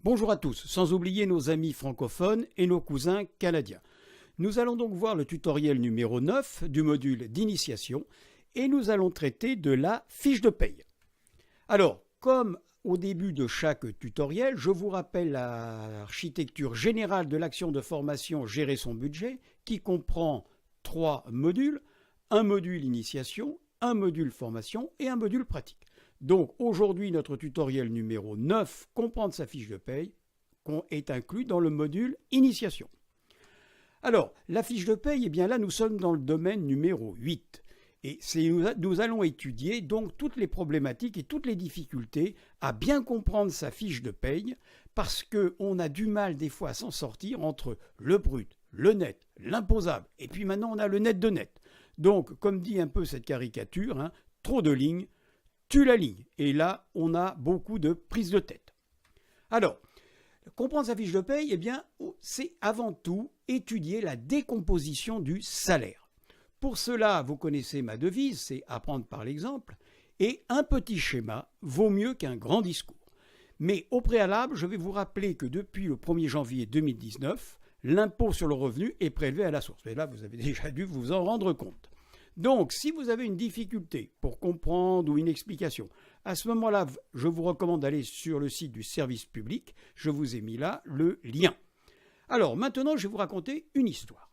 Bonjour à tous, sans oublier nos amis francophones et nos cousins canadiens. Nous allons donc voir le tutoriel numéro 9 du module d'initiation et nous allons traiter de la fiche de paye. Alors, comme au début de chaque tutoriel, je vous rappelle l'architecture générale de l'action de formation Gérer son budget qui comprend 3 modules, un module initiation, un module formation et un module pratique. Donc aujourd'hui, notre tutoriel numéro 9, comprendre sa fiche de paye, est inclus dans le module initiation. Alors, la fiche de paye, eh bien là, nous sommes dans le domaine numéro 8. Et nous allons étudier donc toutes les problématiques et toutes les difficultés à bien comprendre sa fiche de paye parce qu'on a du mal des fois à s'en sortir entre le brut, le net, l'imposable et puis maintenant on a le net de net. Donc, comme dit un peu cette caricature, trop de lignes, tue la ligne. Et là, on a beaucoup de prises de tête. Alors, comprendre sa fiche de paye, eh bien, c'est avant tout étudier la décomposition du salaire. Pour cela, vous connaissez ma devise, c'est apprendre par l'exemple. Et un petit schéma vaut mieux qu'un grand discours. Mais au préalable, je vais vous rappeler que depuis le 1er janvier 2019, l'impôt sur le revenu est prélevé à la source. Et là, vous avez déjà dû vous en rendre compte. Donc, si vous avez une difficulté pour comprendre ou une explication, à ce moment-là, je vous recommande d'aller sur le site du service public. Je vous ai mis là le lien. Alors, maintenant, je vais vous raconter une histoire.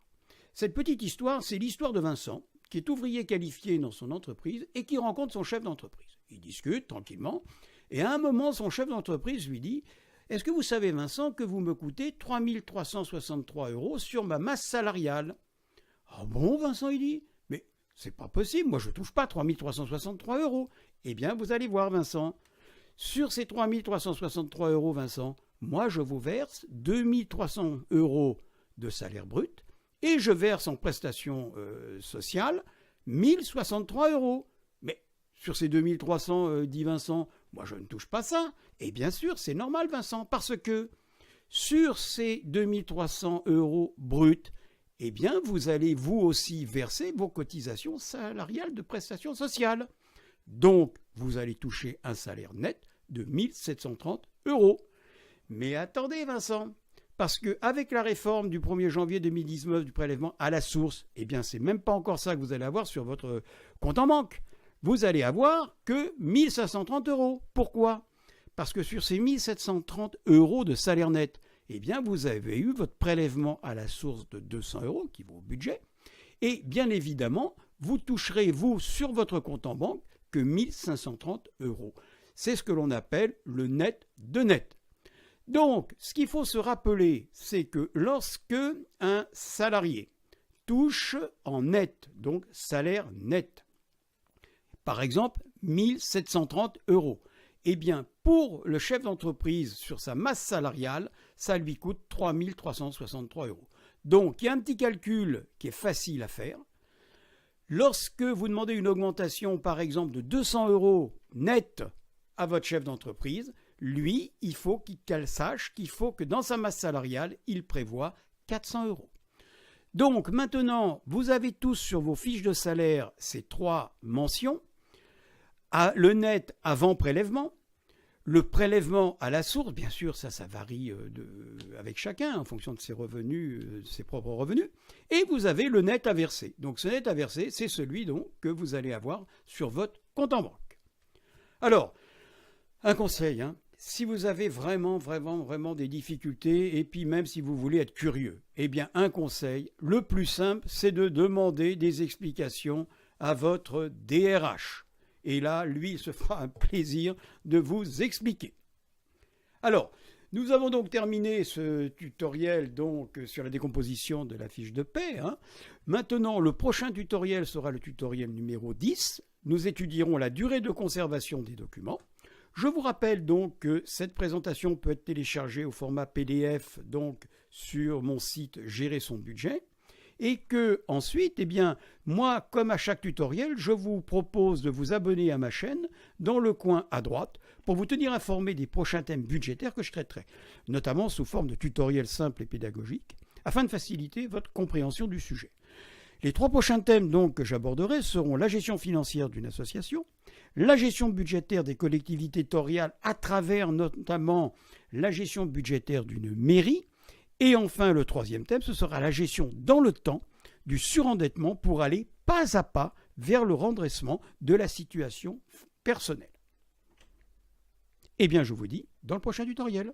Cette petite histoire, c'est l'histoire de Vincent, qui est ouvrier qualifié dans son entreprise et qui rencontre son chef d'entreprise. Ils discutent tranquillement et à un moment, son chef d'entreprise lui dit « Est-ce que vous savez, Vincent, que vous me coûtez 3 363 € sur ma masse salariale ?»« Ah bon, Vincent, il dit ? Mais c'est pas possible, moi je ne touche pas 3 363 €. Eh bien, vous allez voir, Vincent. Sur ces 3 363 €, Vincent, moi je vous verse 2 300 € de salaire brut et je verse en prestations sociales 1063 €. Mais sur ces 2 300, dit Vincent, moi je ne touche pas ça. Et bien sûr, c'est normal, Vincent, parce que sur ces 2 300 € bruts, eh bien, vous allez vous aussi verser vos cotisations salariales de prestations sociales. Donc, vous allez toucher un salaire net de 1730 €. Mais attendez, Vincent, parce qu'avec la réforme du 1er janvier 2019 du prélèvement à la source, eh bien, c'est même pas encore ça que vous allez avoir sur votre compte en banque. Vous allez avoir que 1530 €. Pourquoi ? Parce que sur ces 1730 € de salaire net, eh bien, vous avez eu votre prélèvement à la source de 200 € qui vaut au budget. Et bien évidemment, vous toucherez, vous, sur votre compte en banque, que 1530 €. C'est ce que l'on appelle le net de net. Donc, ce qu'il faut se rappeler, c'est que lorsque un salarié touche en net, donc salaire net, par exemple 1730 €, eh bien, pour le chef d'entreprise, sur sa masse salariale, ça lui coûte 3 363 €. Donc, il y a un petit calcul qui est facile à faire. Lorsque vous demandez une augmentation, par exemple, de 200 € net à votre chef d'entreprise, lui, il faut qu'il sache qu'il faut que dans sa masse salariale, il prévoit 400 €. Donc, maintenant, vous avez tous sur vos fiches de salaire ces 3 mentions. Le net avant prélèvement, le prélèvement à la source, bien sûr, ça varie avec chacun en fonction de ses revenus, ses propres revenus. Et vous avez le net à verser. Donc ce net à verser, c'est celui donc, que vous allez avoir sur votre compte en banque. Alors, un conseil, si vous avez vraiment des difficultés, et puis même si vous voulez être curieux, eh bien un conseil, le plus simple, c'est de demander des explications à votre DRH. Et là, lui, il se fera un plaisir de vous expliquer. Alors, nous avons donc terminé ce tutoriel donc, sur la décomposition de la fiche de paie. Maintenant, le prochain tutoriel sera le tutoriel numéro 10. Nous étudierons la durée de conservation des documents. Je vous rappelle donc que cette présentation peut être téléchargée au format PDF donc, sur mon site Gérer son budget. Et que ensuite, eh bien, moi, comme à chaque tutoriel, je vous propose de vous abonner à ma chaîne dans le coin à droite pour vous tenir informé des prochains thèmes budgétaires que je traiterai, notamment sous forme de tutoriels simples et pédagogiques, afin de faciliter votre compréhension du sujet. Les 3 prochains thèmes donc que j'aborderai seront la gestion financière d'une association, la gestion budgétaire des collectivités territoriales à travers notamment la gestion budgétaire d'une mairie, et enfin le 3e thème, ce sera la gestion dans le temps du surendettement pour aller pas à pas vers le redressement de la situation personnelle. Eh bien, je vous dis dans le prochain tutoriel.